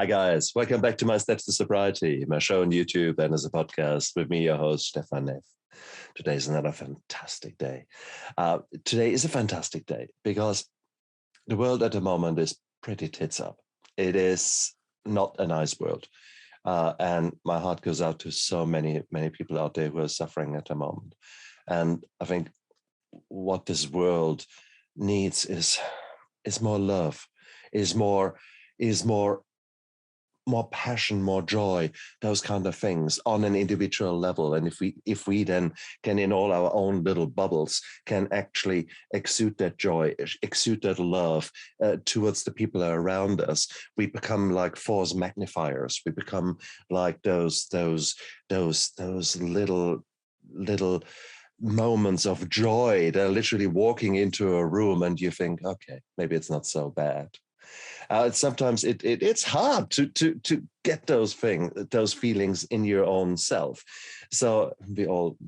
Hi guys, welcome back to my Steps to Sobriety, my show on YouTube and as a podcast with me, your host, Stefan Neff. Today is another fantastic day. Today is a fantastic day because the world at the moment is pretty tits up. It is not a nice world. And my heart goes out to so many people out there who are suffering at the moment. And I think what this world needs is more love, is more passion, more joy, those kind of things on an individual level. And if we then can, in all our own little bubbles, can actually exude that joy, exude that love towards the people around us, we become like force magnifiers. We become like those little moments of joy. They're literally walking into a room and you think, okay, maybe it's not so bad. Sometimes it's hard to get those feelings in your own self. So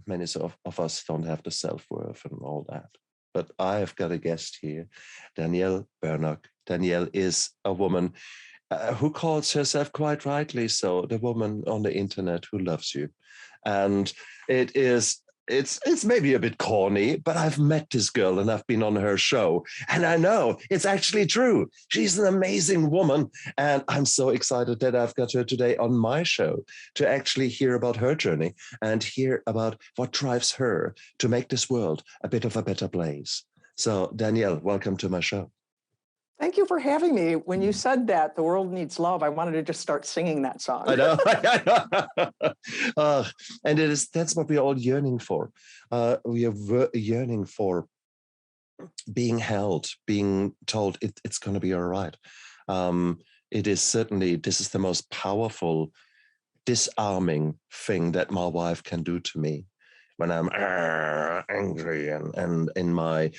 many of us don't have the self-worth and all that. But I have got a guest here, Danielle Bernock. Danielle is a woman who calls herself, quite rightly so, the woman on the internet who loves you. And it's maybe a bit corny, but I've met this girl and I've been on her show and I know it's actually true. She's an amazing woman. And I'm so excited that I've got her today on my show to actually hear about her journey and hear about what drives her to make this world a bit of a better place. So Danielle, welcome to my show. Thank you for having me. When you said that the world needs love, I wanted to just start singing that song. I know. And that's what we're all yearning for. We are yearning for being held, being told it's going to be all right. It is certainly, this is the most powerful, disarming thing that my wife can do to me. When I'm angry and in my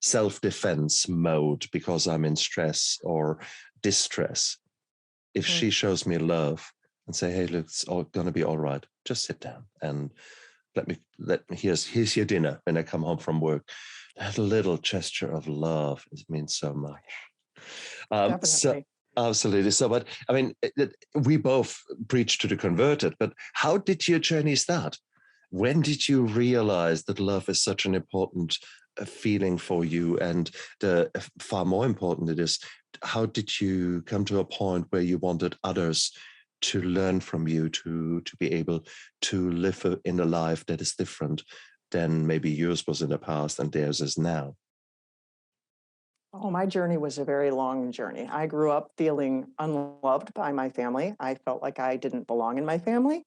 self-defense mode because I'm in stress or distress, if she shows me love and say, "Hey, look, it's all gonna be all right. Just sit down and let me here's your dinner when I come home from work." That little gesture of love means so much. So absolutely. So, but I mean, we both preach to the converted. But how did your journey start? When did you realize that love is such an important feeling for you? And far more important it is, how did you come to a point where you wanted others to learn from you, to be able to live in a life that is different than maybe yours was in the past and theirs is now? Oh, my journey was a very long journey. I grew up feeling unloved by my family. I felt like I didn't belong in my family.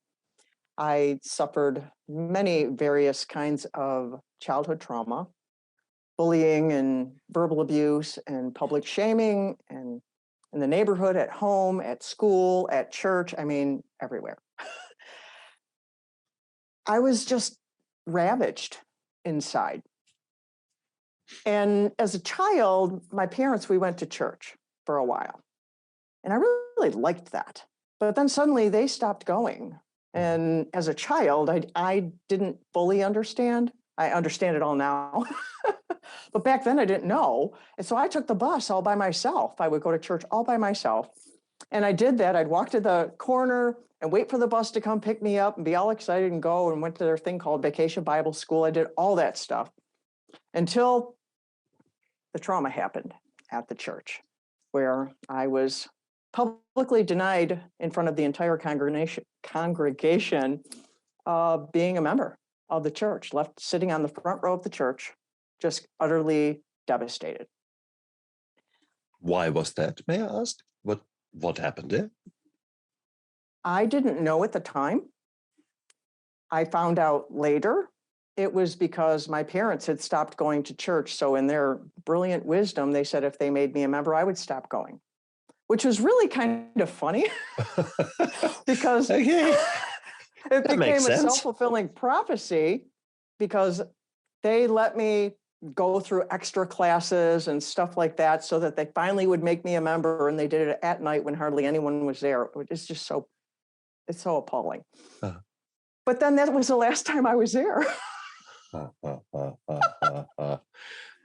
I suffered many various kinds of childhood trauma, bullying and verbal abuse and public shaming, and in the neighborhood, at home, at school, at church, I mean, everywhere. I was just ravaged inside. And as a child, my parents, we went to church for a while. And I really liked that. But then suddenly they stopped going. And as a child, I didn't fully understand. I understand it all now. But back then I didn't know. And so I took the bus all by myself. I would go to church all by myself. And I did that. I'd walk to the corner and wait for the bus to come pick me up and be all excited and go, and went to their thing called Vacation Bible School. I did all that stuff until the trauma happened at the church, where I was publicly denied in front of the entire congregation being a member of the church, left sitting on the front row of the church, just utterly devastated. Why was that? May I ask? What happened there? I didn't know at the time. I found out later. It was because my parents had stopped going to church. So in their brilliant wisdom, they said if they made me a member, I would stop going, which was really kind of funny because it became a self-fulfilling prophecy, because they let me go through extra classes and stuff like that so that they finally would make me a member. And they did it at night when hardly anyone was there. It's just it's so appalling. But then that was the last time I was there.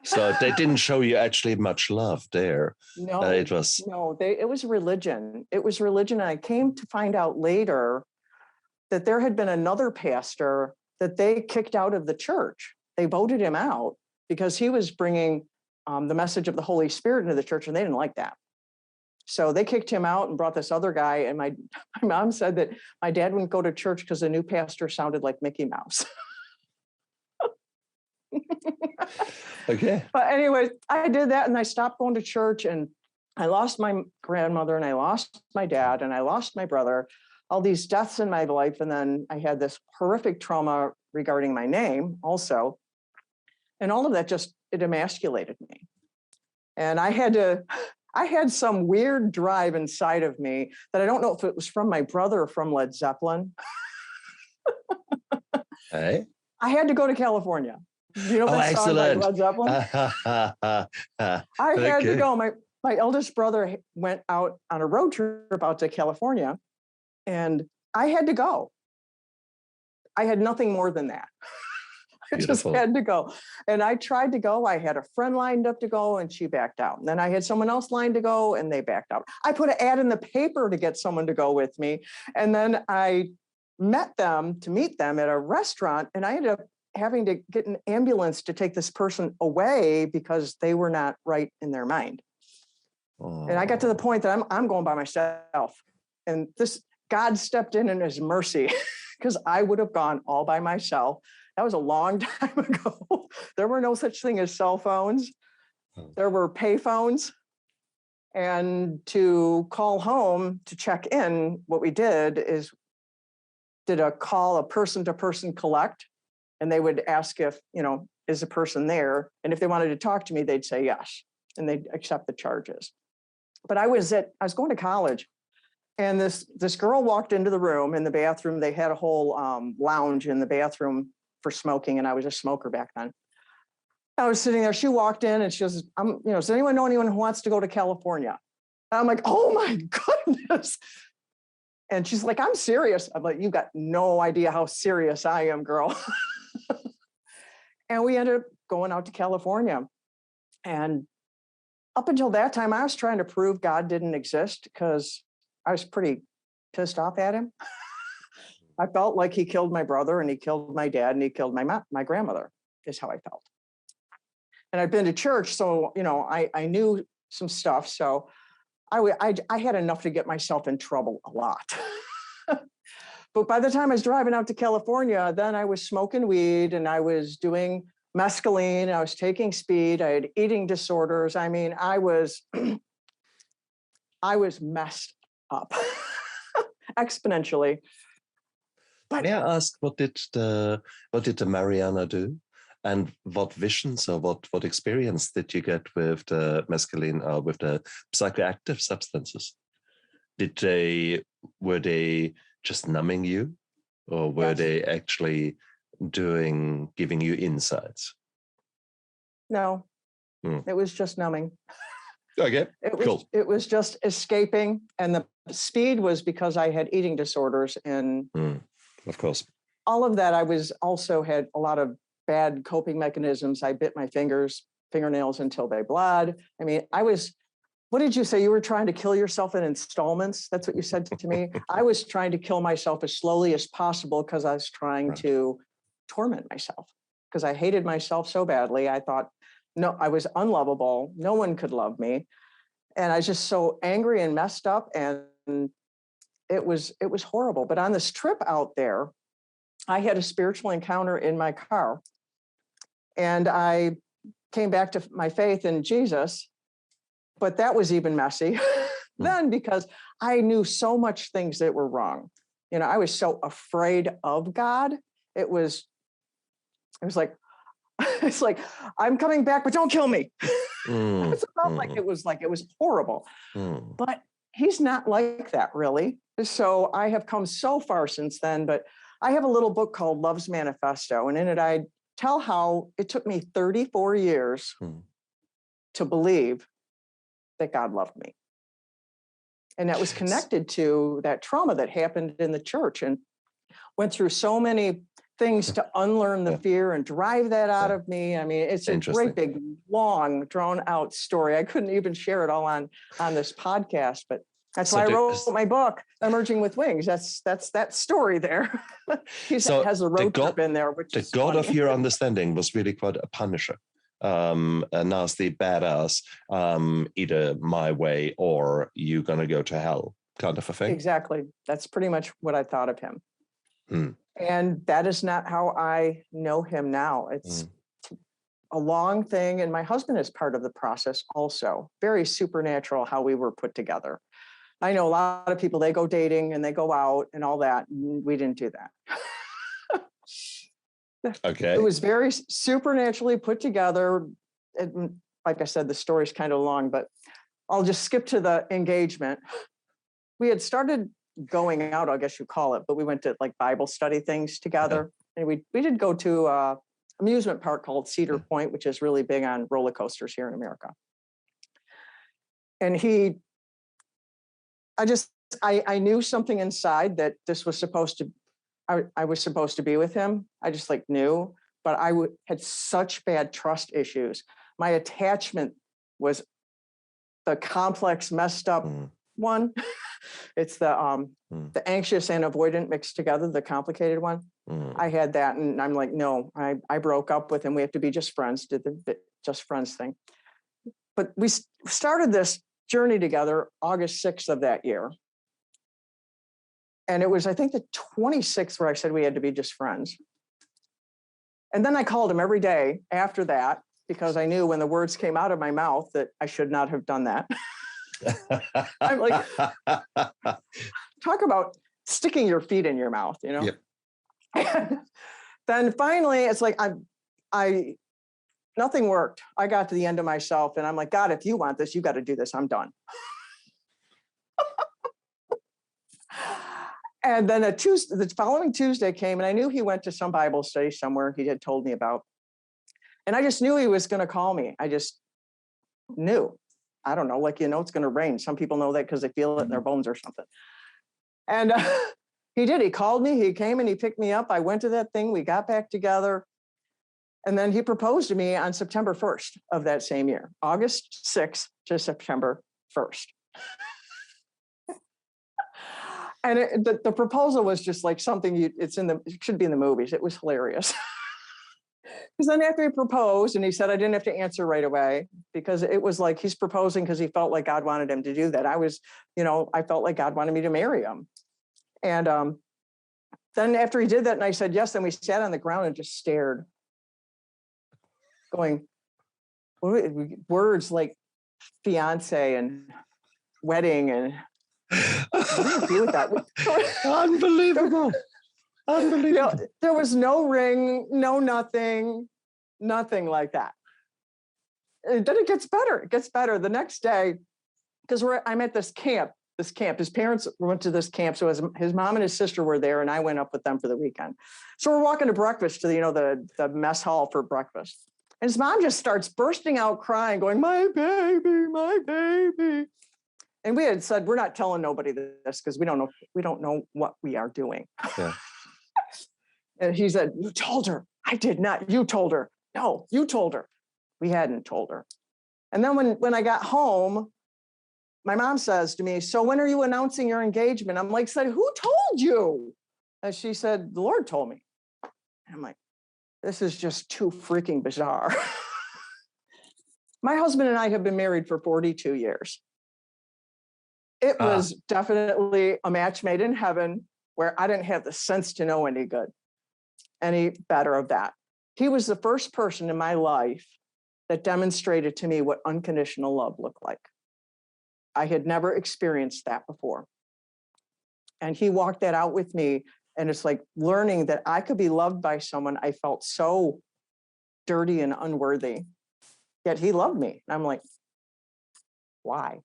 So they didn't show you actually much love there. No, It was it was religion. It was religion. And I came to find out later that there had been another pastor that they kicked out of the church. They voted him out because he was bringing the message of the Holy Spirit into the church, and they didn't like that. So they kicked him out and brought this other guy. And my mom said that my dad wouldn't go to church because the new pastor sounded like Mickey Mouse. okay. But anyway, I did that and I stopped going to church, and I lost my grandmother and I lost my dad and I lost my brother, all these deaths in my life. And then I had this horrific trauma regarding my name also. And all of that it emasculated me. And I had some weird drive inside of me that I don't know if it was from my brother or from Led Zeppelin. Hey. I had to go to California. You know that song by Led Zeppelin? I had to go. My eldest brother went out on a road trip out to California, and I had to go. I had nothing more than that. I just had to go. And I tried to go. I had a friend lined up to go, and she backed out. And then I had someone else lined to go, and they backed out. I put an ad in the paper to get someone to go with me. And then I meet them at a restaurant, and I ended up having to get an ambulance to take this person away because they were not right in their mind. Oh. And I got to the point that I'm going by myself. And God stepped in his mercy because I would have gone all by myself. That was a long time ago. There were no such thing as cell phones. There were pay phones. And to call home to check in, what we did is a person-to-person collect. And they would ask if, is a person there? And if they wanted to talk to me, they'd say yes. And they'd accept the charges. But I was going to college. And this girl walked into the room. In the bathroom, they had a whole lounge in the bathroom for smoking. And I was a smoker back then. I was sitting there. She walked in and she goes, does anyone know anyone who wants to go to California? And I'm like, oh my goodness. And she's like, I'm serious. I'm like, you got no idea how serious I am, girl. And we ended up going out to California. And up until that time, I was trying to prove God didn't exist because I was pretty pissed off at him. I felt like he killed my brother and he killed my dad and he killed my grandmother, is how I felt. And I'd been to church, so, I knew some stuff. So I had enough to get myself in trouble a lot. But by the time I was driving out to California, then I was smoking weed and I was doing mescaline. I was taking speed. I had eating disorders. I mean, I was messed up exponentially. But may I ask, what did the marijuana do? And what visions or what experience did you get with the mescaline or with the psychoactive substances? Were they just numbing you, or were they actually giving you insights? No, It was just numbing. Okay, cool. It was just escaping, and the speed was because I had eating disorders, and of course, all of that. I also had a lot of bad coping mechanisms. I bit my fingernails until they bled. I mean, what did you say? You were trying to kill yourself in installments? That's what you said to me. I was trying to kill myself as slowly as possible because I was trying to torment myself because I hated myself so badly. I thought, no, I was unlovable. No one could love me. And I was just so angry and messed up. And it was horrible. But on this trip out there, I had a spiritual encounter in my car. And I came back to my faith in Jesus. But that was even messy then because I knew so much things that were wrong. I was so afraid of God. It was like, it's like, I'm coming back, but don't kill me. It was horrible. But he's not like that, really. So I have come so far since then. But I have a little book called Love's Manifesto. And in it, I tell how it took me 34 years to believe that God loved me. And that was connected to that trauma that happened in the church, and went through so many things to unlearn the Yeah. fear and drive that out Yeah. of me. I mean, it's a Interesting. great big, long, drawn out story. I couldn't even share it all on this podcast, but that's So why I do- wrote my book, Emerging with Wings. That's that story there. He So has a the road God- trip in there, which the is God of funny. your understanding was really quite a punisher, a nasty badass, either my way or you gonna go to hell kind of a thing. Exactly. That's pretty much what I thought of him. Hmm. And that is not how I know him now. It's a long thing. And my husband is part of the process also. Very supernatural how we were put together. I know a lot of people, they go dating and they go out and all that. We didn't do that. Okay. It was very supernaturally put together. And like I said, the story's kind of long, but I'll just skip to the engagement. We had started going out, I guess you call it, but we went to like Bible study things together. And we did go to an amusement park called Cedar Point, which is really big on roller coasters here in America. And I knew something inside that this was supposed to, I was supposed to be with him. I just like knew, but I had such bad trust issues. My attachment was the complex, messed up one. It's the anxious and avoidant mixed together, the complicated one. I had that, and I'm like, no, I broke up with him. We have to be just friends. Did the just friends thing. But we started this journey together August 6th of that year. And it was, I think, the 26th where I said we had to be just friends. And then I called him every day after that because I knew when the words came out of my mouth that I should not have done that. I'm like, talk about sticking your feet in your mouth, you know? Yep. Then finally, it's like, nothing worked. I got to the end of myself and I'm like, God, if you want this, you got to do this. I'm done. And then the following Tuesday came and I knew he went to some Bible study somewhere he had told me about. And I just knew he was going to call me. I just knew. I don't know, like, it's going to rain. Some people know that because they feel it in their bones or something. And he did. He called me. He came and he picked me up. I went to that thing. We got back together. And then he proposed to me on September 1st of that same year, August 6th to September 1st. And the proposal was just like something it should be in the movies. It was hilarious. Because then after he proposed and he said I didn't have to answer right away because it was like he's proposing because he felt like God wanted him to do that. I felt like God wanted me to marry him. And then after he did that and I said yes, then we sat on the ground and just stared, going, words like fiance and wedding and what do you do with that? Unbelievable. Unbelievable. There was no ring, no nothing like that. And then it gets better. It gets better. The next day, because I'm at this camp. His parents went to this camp. So his mom and his sister were there, and I went up with them for the weekend. So we're walking to breakfast to the mess hall for breakfast. And his mom just starts bursting out crying, going, my baby, my baby. And we had said, we're not telling nobody this because we don't know what we are doing. Yeah. And he said, you told her. I did not. You told her. No, you told her. We hadn't told her. And then when I got home, my mom says to me, so when are you announcing your engagement? I'm like, said, who told you? And she said, the Lord told me. And I'm like, this is just too freaking bizarre. My husband and I have been married for 42 years. It was definitely a match made in heaven where I didn't have the sense to know any better of that. He was the first person in my life that demonstrated to me what unconditional love looked like. I had never experienced that before. And he walked that out with me. And it's like learning that I could be loved by someone I felt so dirty and unworthy, yet he loved me. And I'm like, why?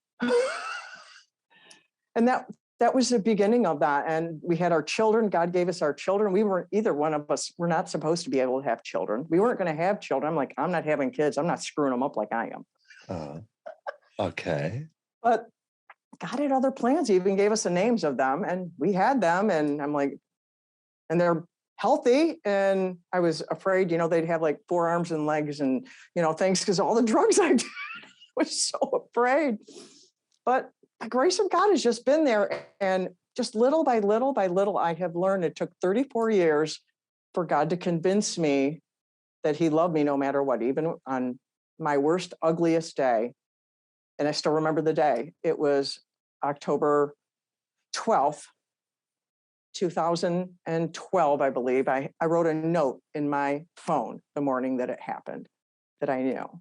And that was the beginning of that. And we had our children. God gave us our children. We weren't, either one of us were not supposed to be able to have children. We weren't going to have children. I'm like, I'm not having kids. I'm not screwing them up like I am. Okay. But God had other plans. He even gave us the names of them and we had them. And I'm like, and they're healthy. And I was afraid, they'd have like 4 arms and legs and, things because all the drugs I did. I was so afraid. But the grace of God has just been there. And just little by little by little, I have learned. It took 34 years for God to convince me that he loved me no matter what, even on my worst, ugliest day. And I still remember the day. It was October 12th, 2012, I believe. I wrote a note in my phone the morning that it happened that I knew.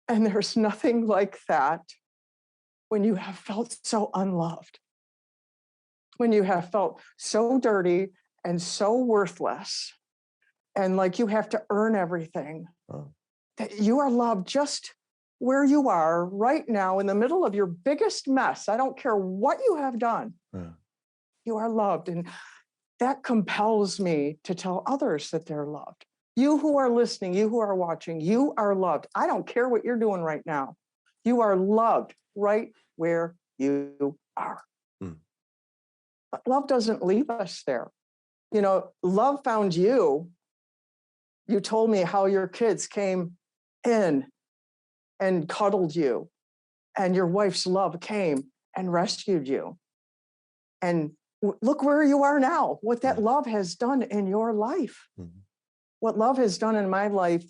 And there's nothing like that when you have felt so unloved, when you have felt so dirty and so worthless, and like you have to earn everything, that you are loved just where you are right now in the middle of your biggest mess. I don't care what you have done. You are loved. And that compels me to tell others that they're loved. You who are listening, you who are watching, you are loved. I don't care what you're doing right now. You are loved right where you are. But love doesn't leave us there. Love found you. You told me how your kids came in and cuddled you, and your wife's love came and rescued you. And look where you are now, what that love has done in your life. What love has done in my life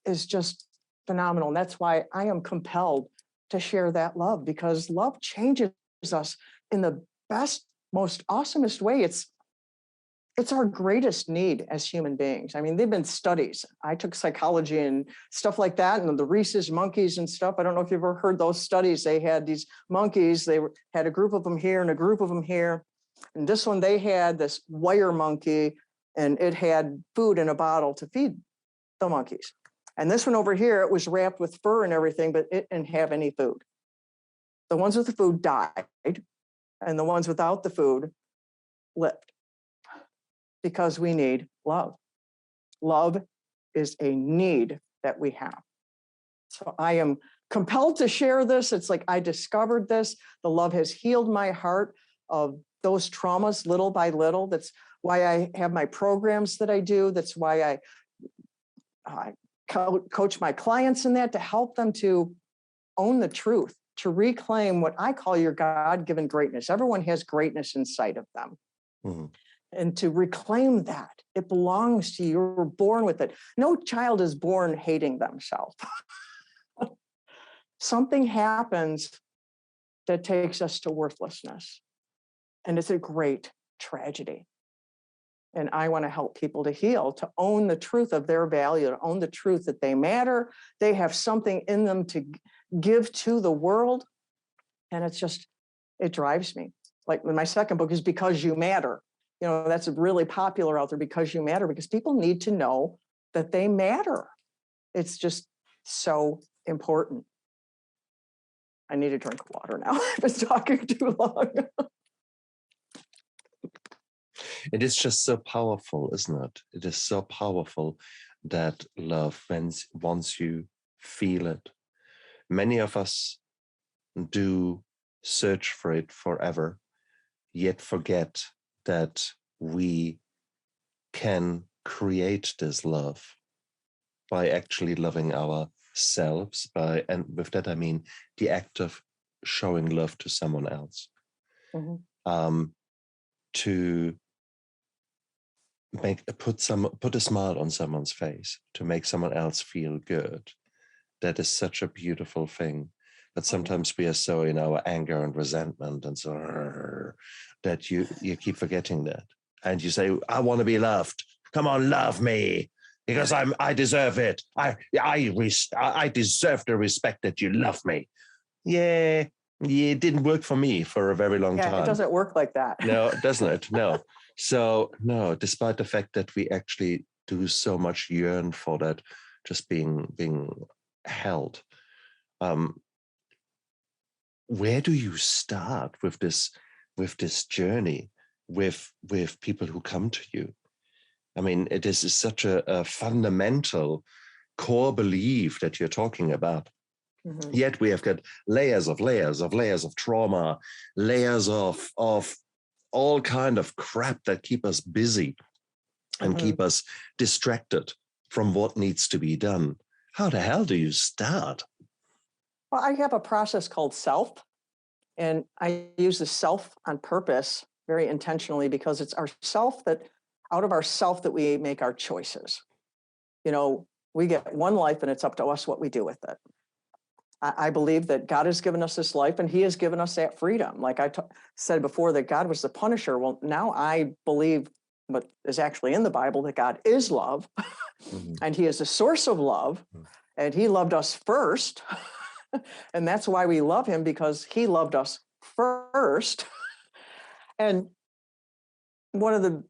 is just phenomenal. And that's why I am compelled to share that love, because love changes us in the best, most awesomest way. It's our greatest need as human beings. I mean, they've been studies. I took psychology and stuff like that, and the rhesus monkeys and stuff. I don't know if you've ever heard those studies. They had these monkeys. They had a group of them here and a group of them here. And this one, they had this wire monkey, and it had food in a bottle to feed the monkeys. And this one over here, it was wrapped with fur and everything, but it didn't have any food. The ones with the food died, and the ones without the food lived. Because we need love. Love is a need that we have. So I am compelled to share this. It's like I discovered this. The love has healed my heart of those traumas little by little. That's why I have my programs that I do. That's why I coach my clients in that, to help them to own the truth, to reclaim what I call your God-given greatness. Everyone has greatness inside of them. And to reclaim that. It belongs to you. You're born with it. No child is born hating themselves. Something happens that takes us to worthlessness. And it's a great tragedy. And I want to help people to heal, to own the truth of their value, to own the truth that they matter. They have something in them to give to the world. And it drives me. Like my second book is Because You Matter. That's really popular out there, Because You Matter, because people need to know that they matter. It's just so important. I need a drink of water now. I've been talking too long. It is just so powerful, isn't it? It is so powerful that love, once you feel it. Many of us do search for it forever, yet forget that we can create this love by actually loving ourselves. And with that, I mean the act of showing love to someone else, to put a smile on someone's face, to make someone else feel good. That is such a beautiful thing. But sometimes we are so in our anger and resentment and so that you keep forgetting that. And you say, I want to be loved. Come on, love me. Because I deserve it. I deserve the respect that you love me. Yeah, it didn't work for me for a very long time. Yeah, it doesn't work like that. No, doesn't it? No. So, no, despite the fact that we actually do so much yearn for that, just being held. Where do you start with this journey with people who come to you? I mean, it is such a fundamental core belief that you're talking about. Yet we have got layers of trauma, layers of all kind of crap that keep us busy and keep us distracted from what needs to be done. How the hell do you start? Well, I have a process called S.E.L.F, and I use the self on purpose very intentionally, because it's our self that, out of our self, that we make our choices. You know, we get one life and it's up to us what we do with it. I believe that God has given us this life and he has given us that freedom. Like I said before, that God was the punisher. Well, now I believe what is actually in the Bible, that God is love and he is the source of love, and he loved us first. And that's why we love him, because he loved us first. And one of the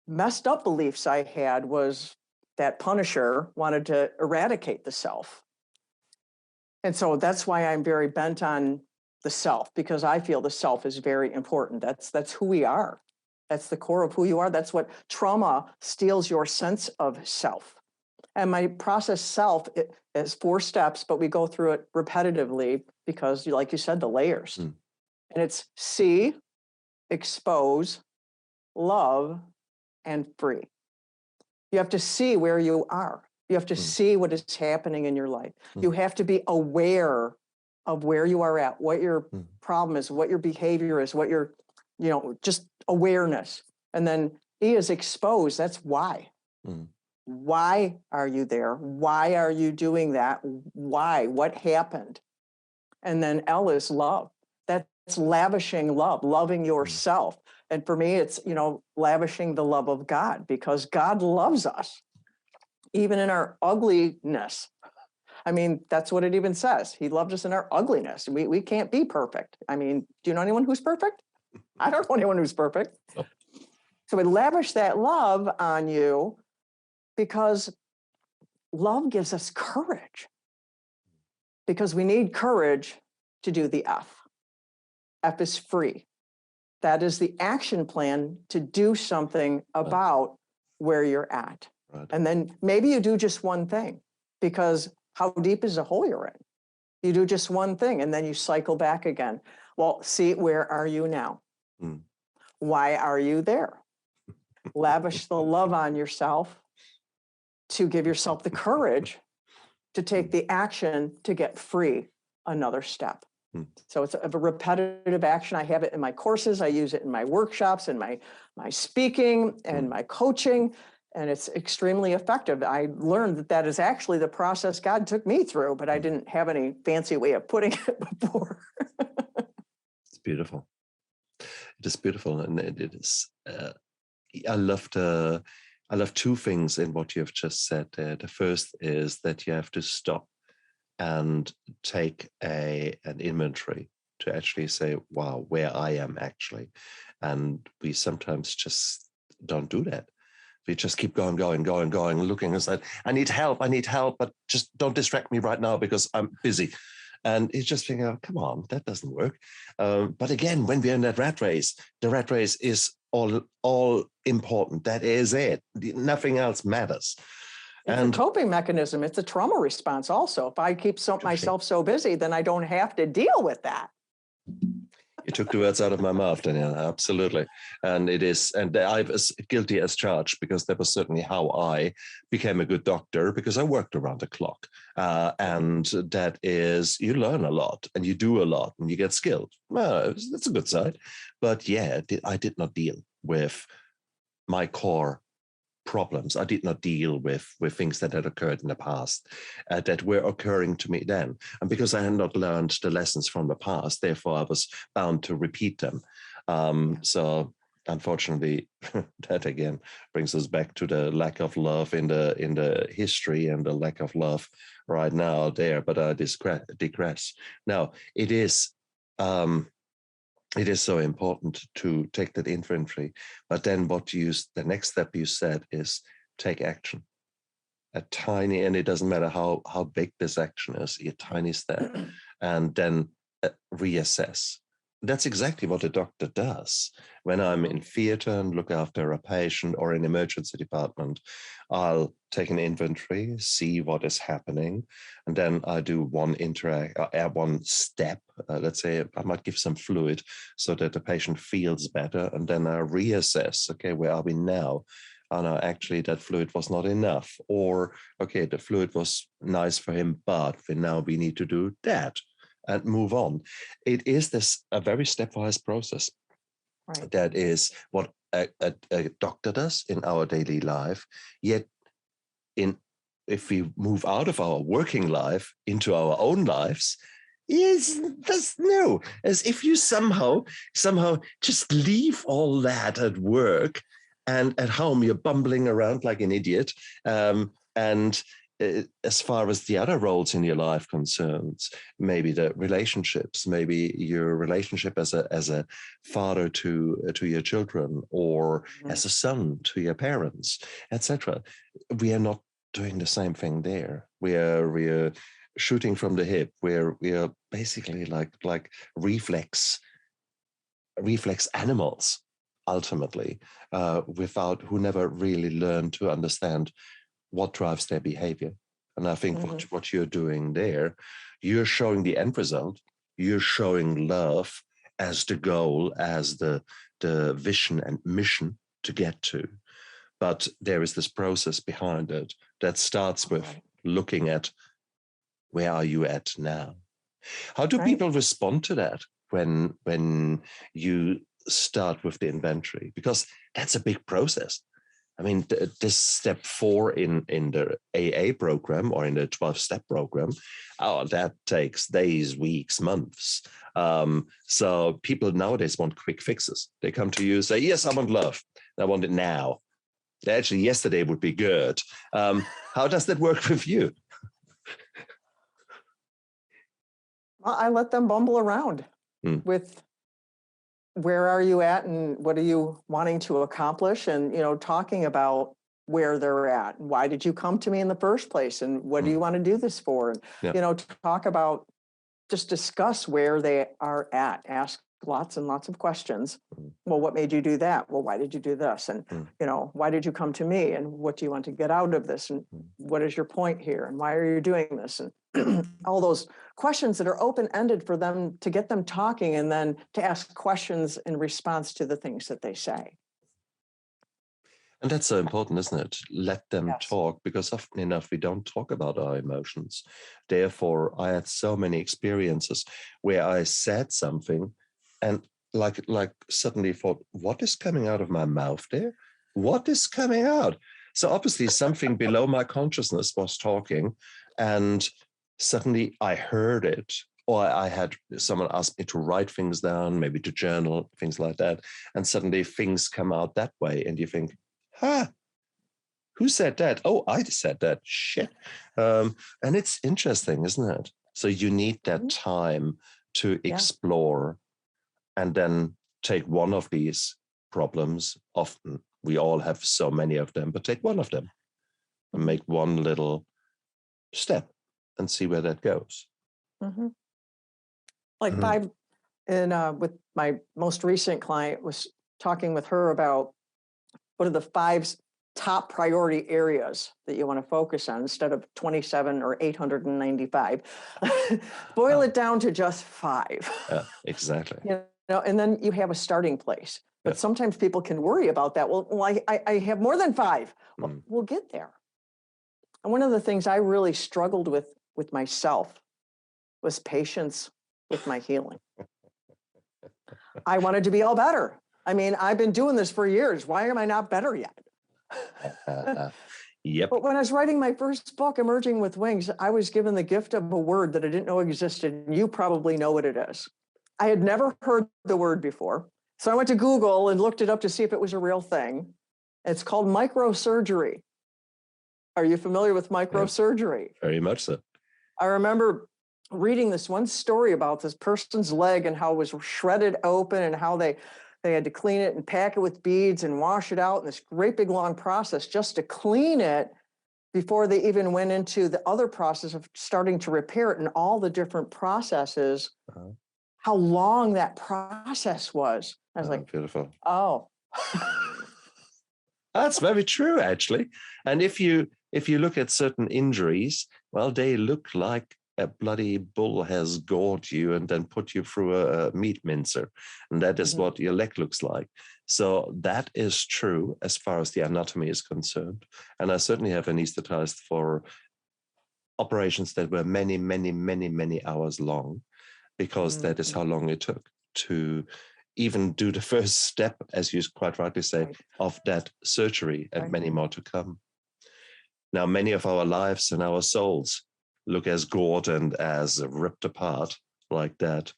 messed up beliefs I had was that punisher wanted to eradicate the self. And so that's why I'm very bent on the self, because I feel the self is very important. That's who we are. That's the core of who you are. That's what trauma steals your sense of self. And my process self is 4 steps, but we go through it repetitively because, like you said, the layers. And it's see, expose, love, and free. You have to see where you are. You have to see what is happening in your life. You have to be aware of where you are at, what your problem is, what your behavior is, what your, just awareness. And then E is expose. That's why. Why are you there? Why are you doing that? Why? What happened? And then L is love. That's lavishing love, loving yourself. And for me, it's, lavishing the love of God, because God loves us, even in our ugliness. I mean, that's what it even says. He loved us in our ugliness. We can't be perfect. I mean, do you know anyone who's perfect? I don't know anyone who's perfect. Oh. So we lavish that love on you, because love gives us courage. Because we need courage to do the F. F is free. That is the action plan to do something about where you're at. Right. And then maybe you do just one thing, because how deep is the hole you're in? You do just one thing and then you cycle back again. Well, see, where are you now? Why are you there? Lavish the love on yourself to give yourself the courage to take the action to get free, another step. So it's a repetitive action. I have it in my courses. I use it in my workshops and my speaking and my coaching, and it's extremely effective. I learned that is actually the process God took me through, but I didn't have any fancy way of putting it before. It's beautiful. It is beautiful, and it is. I love 2 things in what you have just said there. The first is that you have to stop and take an inventory to actually say, wow, where I am actually. And we sometimes just don't do that. We just keep going, looking and say, I need help, but just don't distract me right now because I'm busy. And it's just thinking, oh, come on, that doesn't work. But again, when we're in that rat race, the rat race is all important. That is it. Nothing else matters. It's a coping mechanism. It's a trauma response also. If I keep myself so busy, then I don't have to deal with that. You took the words out of my mouth, Danielle. Absolutely. And it is, and I was guilty as charged, because that was certainly how I became a good doctor, because I worked around the clock. And that is, you learn a lot and you do a lot and you get skilled. Well, that's a good side. But yeah, I did not deal with my core problems. I did not deal with things that had occurred in the past that were occurring to me then. And because I had not learned the lessons from the past, therefore I was bound to repeat them. So unfortunately, that again brings us back to the lack of love in the history and the lack of love right now there. But I digress. Now, it is so important to take that inventory. But then the next step you said is take action. A tiny, and it doesn't matter how big this action is, a tiny step, and then reassess. that's exactly what a doctor does. When I'm in theater and look after a patient or an emergency department, I'll take an inventory, see what is happening, and then I do one step. Let's say I might give some fluid so that the patient feels better, and then I reassess. Okay, where are we now? Oh no, actually that fluid was not enough. Or, okay, the fluid was nice for him, but now we need to do that and move on. It is a very stepwise process. Right. That is what a doctor does in our daily life. Yet, if we move out of our working life into our own lives, as if you somehow just leave all that at work, and at home you're bumbling around like an idiot. And as far as the other roles in your life concerns, maybe the relationships, maybe your relationship as a father to your children, or as a son to your parents, etc. We are not doing the same thing there. We are shooting from the hip. We are basically like reflex animals, ultimately, who never really learn to understand what drives their behavior. And I think what you're doing there, you're showing the end result. You're showing love as the goal, as the vision and mission to get to. But there is this process behind it that starts with looking at, where are you at now? How do people respond to that when you start with the inventory? Because that's a big process. I mean, this step 4 in the AA program or in the 12-step program, that takes days, weeks, months. So people nowadays want quick fixes. They come to you, say, yes, I want love. I want it now. Actually, yesterday would be good. How does that work with you? Well, I let them bumble around with, where are you at and what are you wanting to accomplish? And, talking about where they're at. Why did you come to me in the first place? And what do you want to do this for? And, talk about, just discuss where they are at. Ask lots and lots of questions. Well, what made you do that? Well, why did you do this? And, why did you come to me? And what do you want to get out of this? And what is your point here? And why are you doing this? And all those questions that are open-ended for them, to get them talking, and then to ask questions in response to the things that they say. And that's so important, isn't it? Let them talk, because often enough we don't talk about our emotions. Therefore, I had so many experiences where I said something and like suddenly thought, what is coming out of my mouth there? What is coming out? So obviously something below my consciousness was talking, and suddenly I heard it, or I had someone ask me to write things down, maybe to journal, things like that. And suddenly things come out that way. And you think, who said that? Oh, I said that. Shit. And it's interesting, isn't it? So you need that time to explore, and then take one of these problems. Often we all have so many of them, but take one of them and make one little step and see where that goes. Like with my most recent client, was talking with her about what are the 5 top priority areas that you want to focus on instead of 27 or 895. Boil it down to just 5. Exactly. And then you have a starting place. But sometimes people can worry about that. Well, I have more than 5. Well, we'll get there. And one of the things I really struggled with myself was patience with my healing. I wanted to be all better. I mean, I've been doing this for years. Why am I not better yet? But when I was writing my first book, Emerging with Wings, I was given the gift of a word that I didn't know existed. And you probably know what it is. I had never heard the word before. So I went to Google and looked it up to see if it was a real thing. It's called microsurgery. Are you familiar with microsurgery? Very much so. I remember reading this one story about this person's leg and how it was shredded open, and how they had to clean it and pack it with beads and wash it out in this great big long process just to clean it before they even went into the other process of starting to repair it, and all the different processes how long that process was. I was like, beautiful. oh. That's very true, actually. And if you look at certain injuries, well, they look like a bloody bull has gored you and then put you through a meat mincer. And that is what your leg looks like. So that is true as far as the anatomy is concerned. And I certainly have anesthetized for operations that were many, many, many, many hours long, because that is how long it took to even do the first step, as you quite rightly say, of that surgery, and many more to come. Now, many of our lives and our souls look as gored and as ripped apart like that,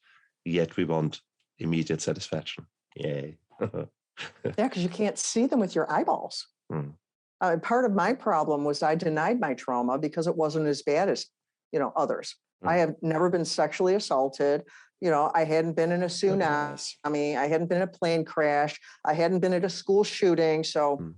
yet we want immediate satisfaction. Yay. Yeah, because you can't see them with your eyeballs. Part of my problem was I denied my trauma because it wasn't as bad as, others. I have never been sexually assaulted. I hadn't been in a tsunami. I hadn't been in a plane crash. I hadn't been at a school shooting. So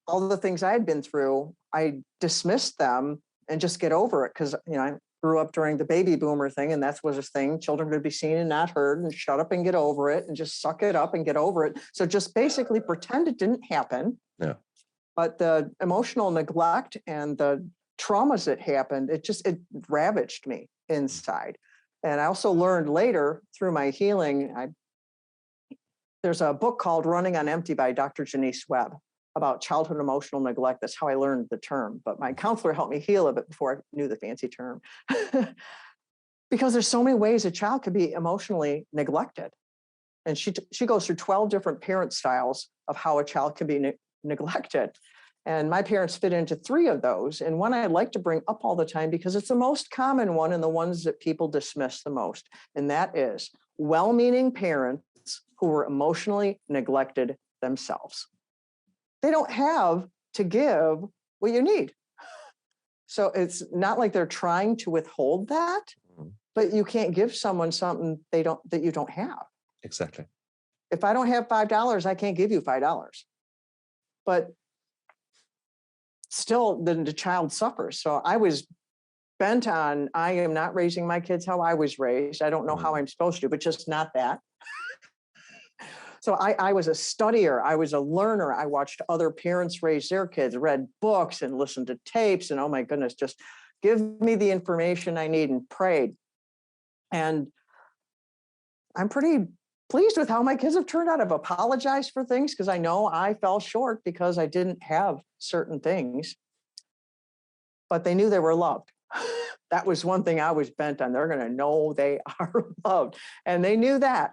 all the things I had been through, I dismissed them and just get over it. Because, I grew up during the baby boomer thing, and that was a thing. Children could be seen and not heard, and shut up and get over it, and just suck it up and get over it. So just basically pretend it didn't happen. Yeah. But the emotional neglect and the traumas that happened, it ravaged me inside. And I also learned later through my healing, there's a book called Running on Empty by Dr. Janice Webb about childhood emotional neglect. That's how I learned the term. But my counselor helped me heal of it before I knew the fancy term. Because there's so many ways a child could be emotionally neglected. And she goes through 12 different parent styles of how a child can be neglected. And my parents fit into 3 of those. And one I like to bring up all the time because it's the most common one and the ones that people dismiss the most. And that is well-meaning parents who were emotionally neglected themselves. They don't have to give what you need. So it's not like they're trying to withhold that, but you can't give someone something that you don't have. Exactly. If I don't have $5, I can't give you $5. But still, then the child suffers. So I was bent on, I am not raising my kids how I was raised. I don't know how I'm supposed to, but just not that. So I was a studier. I was a learner. I watched other parents raise their kids, read books and listened to tapes. And oh my goodness, just give me the information I need, and prayed. And I'm pretty pleased with how my kids have turned out. I've apologized for things because I know I fell short because I didn't have certain things, but they knew they were loved. That was one thing I was bent on. They're going to know they are loved. And they knew that.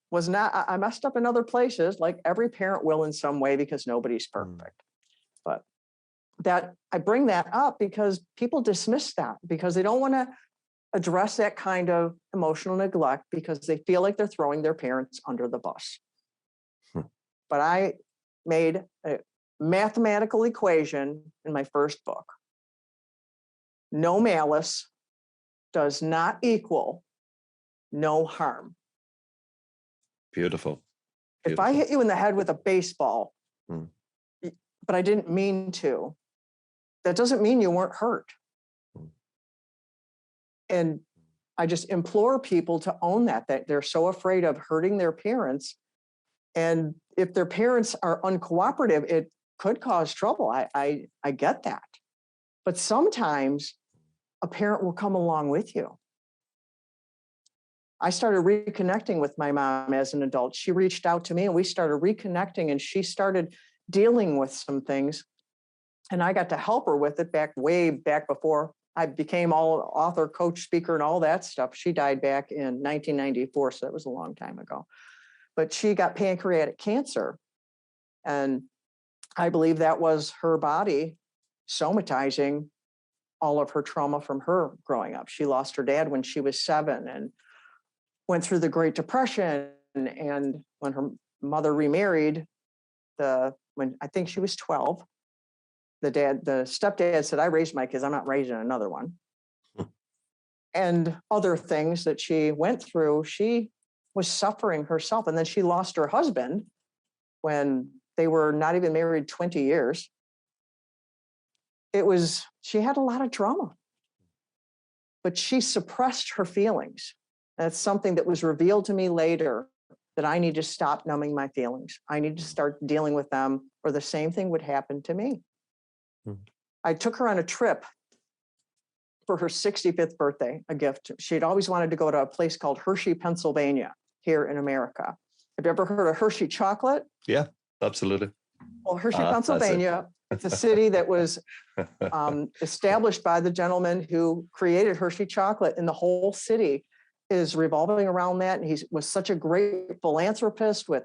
I messed up in other places, like every parent will in some way, because nobody's perfect. But that I bring that up because people dismiss that because they don't want to address that kind of emotional neglect because they feel like they're throwing their parents under the bus. But I made a mathematical equation in my first book. No malice does not equal no harm. Beautiful. If I hit you in the head with a baseball, but I didn't mean to, that doesn't mean you weren't hurt. And I just implore people to own that they're so afraid of hurting their parents. And if their parents are uncooperative, it could cause trouble. I get that. But sometimes a parent will come along with you. I started reconnecting with my mom as an adult. She reached out to me and we started reconnecting, and she started dealing with some things. And I got to help her with it way back before I became all author, coach, speaker, and all that stuff. She died back in 1994, so that was a long time ago. But she got pancreatic cancer. And I believe that was her body somatizing all of her trauma from her growing up. She lost her dad when she was 7 and went through the Great Depression. And when her mother remarried, when I think she was 12, the stepdad said, I raised my kids, I'm not raising another one. And other things that she went through, she was suffering herself. And then she lost her husband when they were not even married 20 years. She had a lot of trauma, but she suppressed her feelings. That's something that was revealed to me later, that I need to stop numbing my feelings. I need to start dealing with them, or the same thing would happen to me. I took her on a trip for her 65th birthday, a gift. She'd always wanted to go to a place called Hershey, Pennsylvania, here in America. Have you ever heard of Hershey chocolate? Yeah, absolutely. Well, Hershey, Pennsylvania, it's a city that was established by the gentleman who created Hershey chocolate, and the whole city is revolving around that. And he was such a great philanthropist with,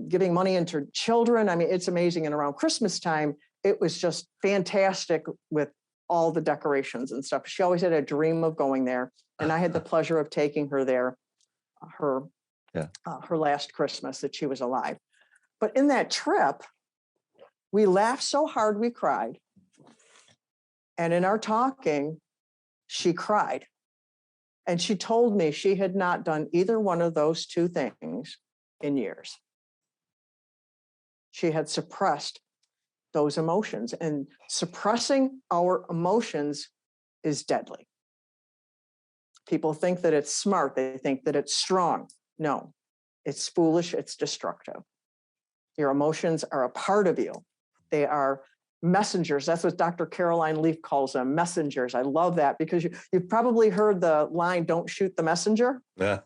giving money into children. I mean, it's amazing. And around Christmas time, it was just fantastic with all the decorations and stuff. She always had a dream of going there. And I had the pleasure of taking her there, her last Christmas that she was alive. But in that trip, we laughed so hard we cried. And in our talking, she cried. And she told me she had not done either one of those two things in years. She had suppressed those emotions, and suppressing our emotions is deadly. People think that it's smart. They think that it's strong. No, it's foolish. It's destructive. Your emotions are a part of you. They are messengers. That's what Dr. Caroline Leaf calls them, messengers. I love that, because you've probably heard the line, "Don't shoot the messenger." Yeah.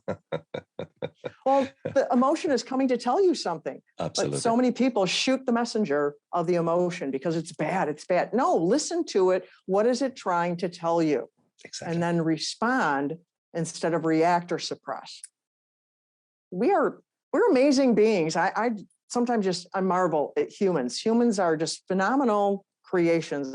Well, the emotion is coming to tell you something. Absolutely. But so many people shoot the messenger of the emotion because it's bad. It's bad. No, listen to it. What is it trying to tell you? Exactly. And then respond instead of react or suppress. We're amazing beings. I sometimes I marvel at humans. Humans are just phenomenal creations.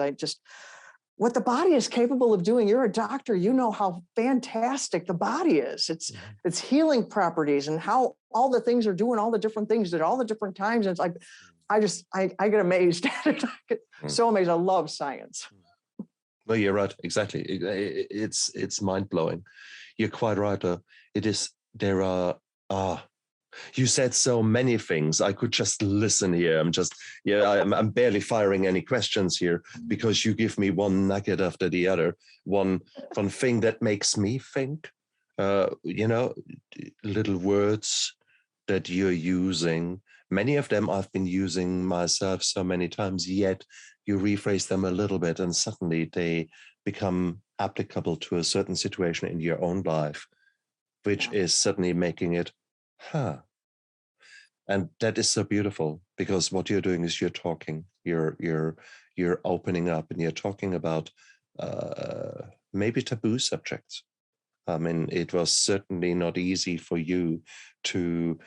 What the body is capable of doing. You're a doctor, you know how fantastic the body is. Its healing properties, and how all the things are doing all the different things at all the different times. And it's like, I get amazed at it. I get so amazed. I love science. No, you're right. Exactly. It's mind blowing. You're quite right. You said so many things. I could just listen here. I'm barely firing any questions here, because you give me one nugget after the other, one thing that makes me think. Little words that you're using. Many of them I've been using myself so many times, yet you rephrase them a little bit and suddenly they become applicable to a certain situation in your own life, which is suddenly making it, And that is so beautiful, because what you're doing is you're talking, you're opening up, and you're talking about maybe taboo subjects. I mean, it was certainly not easy for you to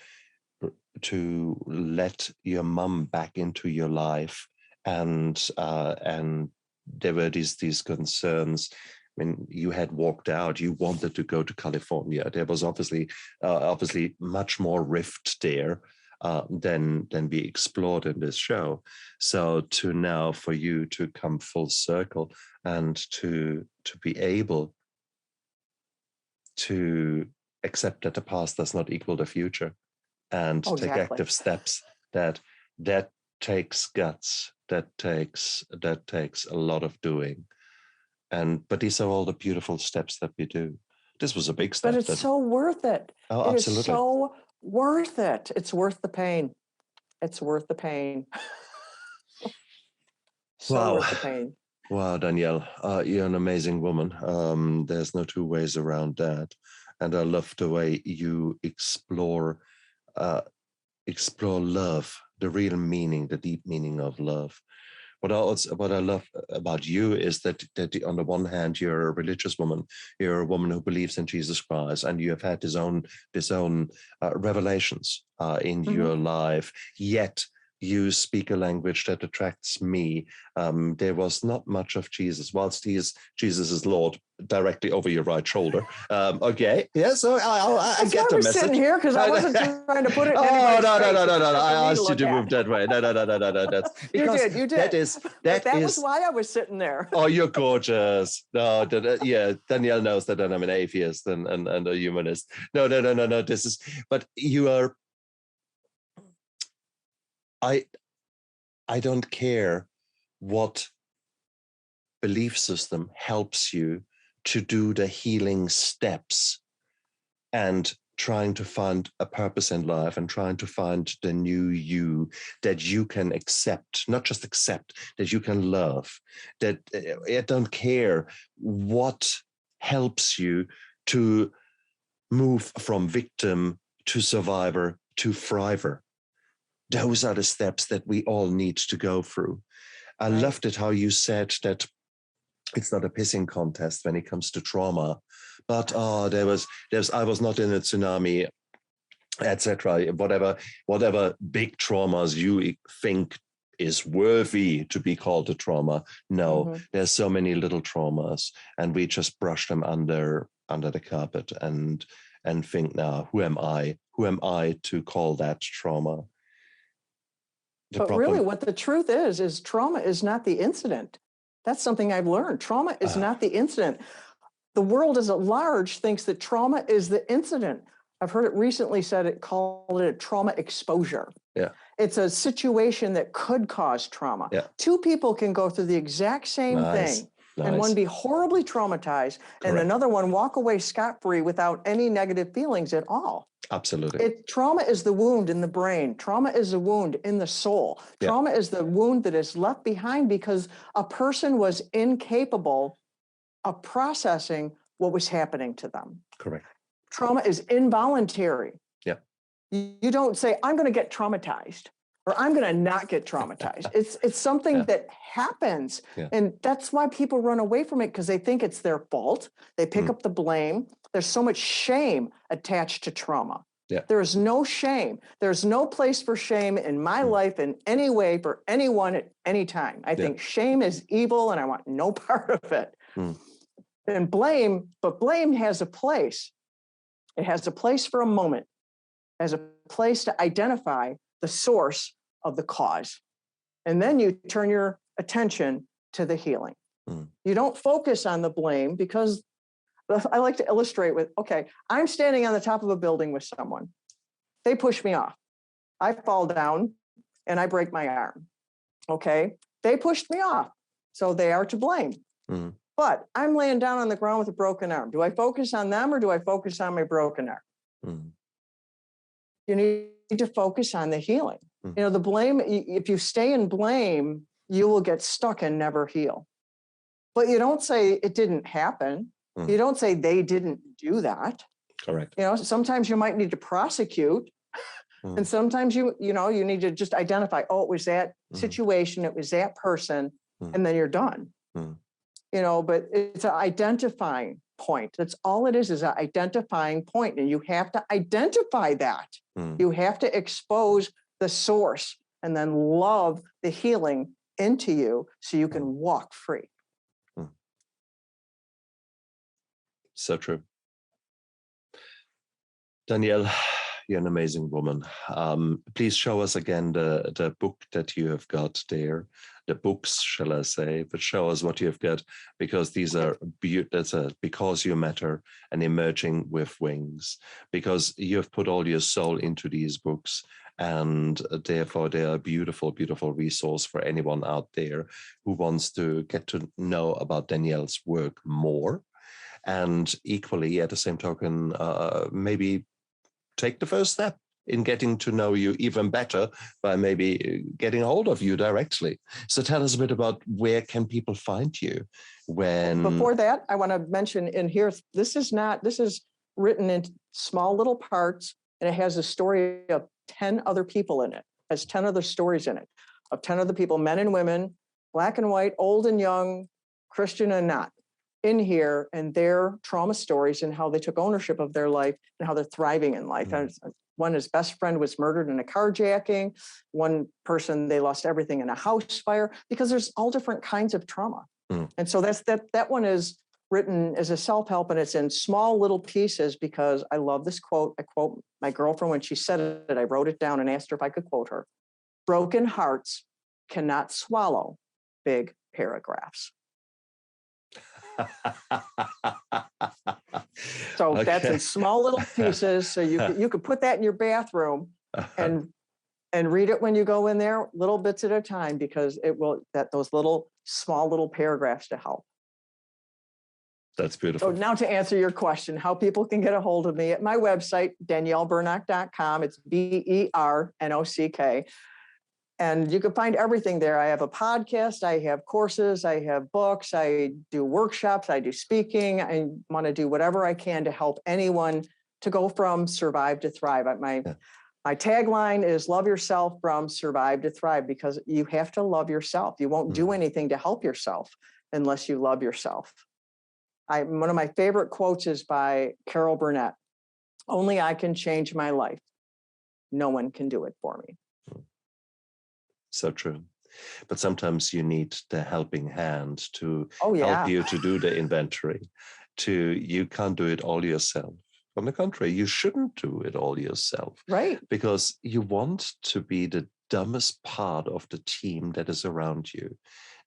let your mum back into your life, and there were these concerns. I mean, you had walked out. You wanted to go to California. There was obviously much more rift there than we explored in this show. So for you to come full circle and to be able to accept that the past does not equal the future, and take active steps, that takes guts, that takes a lot of doing. But these are all the beautiful steps that we do. This was a big step. But it's so worth it. Oh, absolutely. It is so worth it. It's worth the pain. It's worth the pain. Worth the pain. Wow, Danielle, you're an amazing woman. There's no two ways around that. And I love the way you explore love, the real meaning, the deep meaning of love. What I love about you is that on the one hand, you're a religious woman. You're a woman who believes in Jesus Christ, and you have had this own revelations in your life. Yet you speak a language that attracts me. There was not much of Jesus, whilst Jesus is Lord directly over your right shoulder. Okay, yeah, so I get the message. Sitting here because I wasn't trying to put it. No. I asked you to move that way. No. That's because you did. That was why I was sitting there. Oh, you're gorgeous. No, yeah, Danielle knows that I'm an atheist and a humanist. No. This is, but you are. I don't care what belief system helps you to do the healing steps and trying to find a purpose in life and trying to find the new you that you can accept, not just accept, that you can love, that I don't care what helps you to move from victim to survivor to thriver. Those are the steps that we all need to go through. I loved it how you said that it's not a pissing contest when it comes to trauma, but I was not in a tsunami, etc. Whatever big traumas you think is worthy to be called a trauma. No, there's so many little traumas, and we just brush them under the carpet and think, now, who am I? Who am I to call that trauma? But really, what the truth is trauma is not the incident. That's something I've learned. Trauma is not the incident. The world as at large thinks that trauma is the incident. I've heard it recently called it a trauma exposure. Yeah. It's a situation that could cause trauma. Yeah. Two people can go through the exact same thing and one be horribly traumatized and another one walk away scot-free without any negative feelings at all. Absolutely. Trauma is the wound in the brain. Trauma is the wound in the soul. Trauma is the wound that is left behind because a person was incapable of processing what was happening to them. Correct. Trauma is involuntary. Yeah. You don't say, I'm going to get traumatized or I'm going to not get traumatized. It's something that happens. Yeah. And that's why people run away from it, because they think it's their fault. They pick up the blame. There's so much shame attached to trauma. Yeah. There is no shame. There's no place for shame in my life in any way for anyone at any time. I think shame is evil and I want no part of it. And blame has a place. It has a place for a moment, as a place to identify the source of the cause. And then you turn your attention to the healing. You don't focus on the blame, because I like to illustrate with, okay, I'm standing on the top of a building with someone. They push me off. I fall down and I break my arm. Okay, they pushed me off, so they are to blame. But I'm laying down on the ground with a broken arm. Do I focus on them or do I focus on my broken arm? You need to focus on the healing. You know, the blame, if you stay in blame, you will get stuck and never heal. But you don't say it didn't happen. You don't say they didn't do that. Correct. You know, sometimes you might need to prosecute. And sometimes you need to just identify, oh, it was that situation, it was that person, and then you're done. You know, but it's an identifying point. That's all it is an identifying point. And you have to identify that. You have to expose the source and then love the healing into you so you can walk free. So true. Danielle, you're an amazing woman. Please show us again the book that you have got there, the books, shall I say, but show us what you've got, because these are Because You Matter and Emerging with Wings, because you've put all your soul into these books, and therefore they are a beautiful, beautiful resource for anyone out there who wants to get to know about Danielle's work more. And equally, at the same token, maybe take the first step in getting to know you even better by maybe getting a hold of you directly. So tell us a bit about where can people find you when... Before that, I want to mention in here, this is written in small little parts, and it has a story of 10 other people in it. It has 10 other stories in it of 10 other people, men and women, black and white, old and young, Christian and not, in here, and their trauma stories and how they took ownership of their life and how they're thriving in life. And one, his best friend was murdered in a carjacking. One person, they lost everything in a house fire, because there's all different kinds of trauma. And so that one is written as a self-help, and it's in small little pieces, because I love this quote. I quote my girlfriend when she said it. I wrote it down and asked her if I could quote her. Broken hearts cannot swallow big paragraphs. So that's in small little pieces. So you could put that in your bathroom and read it when you go in there, little bits at a time, because it will, those little small little paragraphs to help. That's So beautiful. now to answer your question, how people can get a hold of me at my website, DanielleBernock.com. It's BERNOCK. And you can find everything there. I have a podcast, I have courses, I have books, I do workshops, I do speaking. I want to do whatever I can to help anyone to go from survive to thrive. My tagline is love yourself from survive to thrive, because you have to love yourself. You won't do anything to help yourself unless you love yourself. One of my favorite quotes is by Burnett. Only I can change my life. No one can do it for me. So true. But sometimes you need the helping hand to yeah. help you to do the inventory. You can't do it all yourself. On the contrary, you shouldn't do it all yourself. Right. Because you want to be the dumbest part of the team that is around you.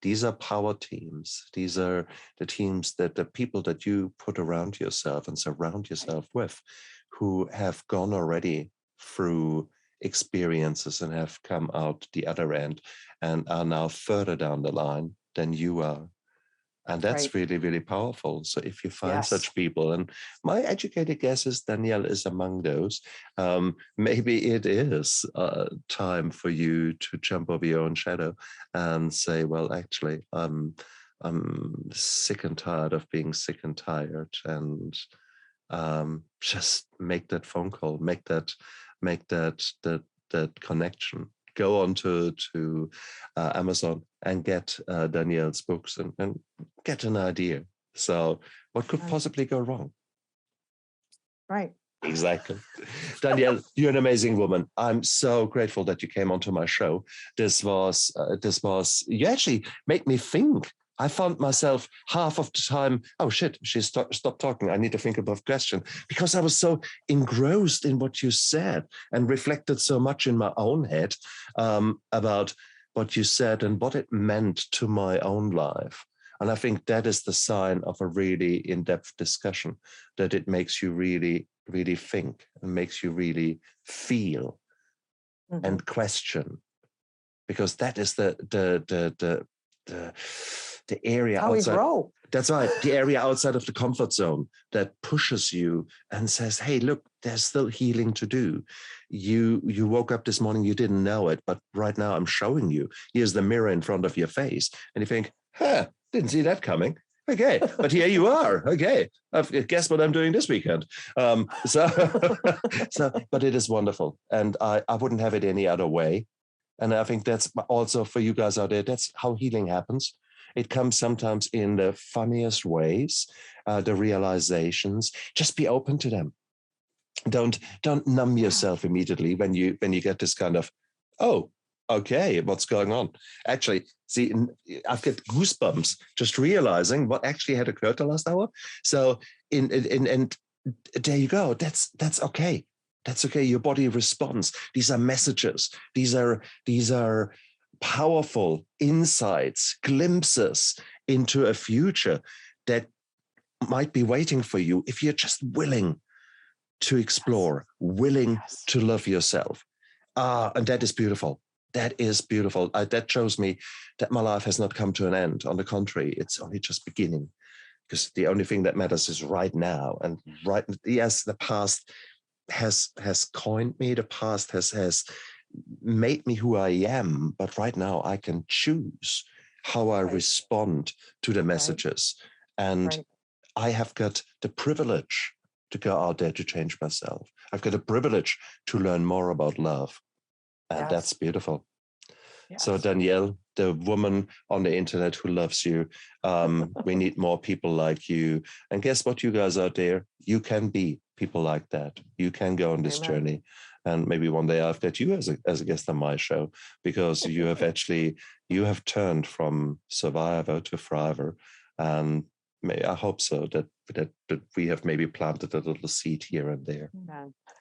These are power teams. These are the teams that the people that you put around yourself and surround yourself with, who have gone already through experiences and have come out the other end and are now further down the line than you are. And that's really, really powerful. So if you find such people, and my educated guess is Danielle is among those, maybe it is time for you to jump over your own shadow and say, well, actually, I'm sick and tired of being sick and tired, and just make that phone call, make that connection. Go on to Amazon and get Danielle's books and get an idea. So what could possibly go wrong? Right. Exactly. Danielle, you're an amazing woman. I'm so grateful that you came onto my show. You actually make me think. I found myself half of the time, oh shit, she stopped talking. I need to think about a question, because I was so engrossed in what you said and reflected so much in my own head about what you said and what it meant to my own life. And I think that is the sign of a really in-depth discussion, that it makes you really, really think and makes you really feel and question, because that is the area how outside. We grow. That's right. The area outside of the comfort zone that pushes you and says, hey, look, there's still healing to do. You woke up this morning, you didn't know it, but right now I'm showing you. Here's the mirror in front of your face. And you think, didn't see that coming. Okay, but here you are. Okay, guess what I'm doing this weekend. But it is wonderful. And I wouldn't have it any other way. And I think that's also for you guys out there, that's how healing happens. It comes sometimes in the funniest ways, the realizations. Just be open to them. Don't numb yourself immediately when you get this kind of, oh, okay, what's going on? Actually, see, I've got goosebumps just realizing what actually had occurred the last hour. So and there you go. That's okay. That's okay. Your body responds. These are messages. These are powerful insights, glimpses into a future that might be waiting for you if you're just willing to explore, willing to love yourself. And that is beautiful. That is beautiful. That shows me that my life has not come to an end. On the contrary, it's only just beginning, because the only thing that matters is right now. And yes, the past has coined me. The past has made me who I am. But right now I can choose how I respond to the messages. And I have got the privilege to go out there to change myself. I've got a privilege to learn more about love. And that's beautiful. Yes. So Danielle, the woman on the internet who loves you, we need more people like you. And guess what, you guys out there, you can be people like that. You can go on this journey. And maybe one day I've got you as a guest on my show, because you have turned from survivor to thriver. And I hope so that we have maybe planted a little seed here and there.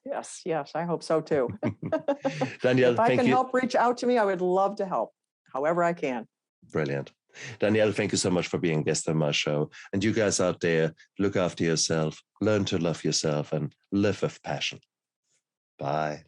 Yes, I hope so too. Danielle, if I can help reach out to me, I would love to help, however I can. Brilliant. Danielle, thank you so much for being a guest on my show. And you guys out there, look after yourself, learn to love yourself, and live with passion. Bye.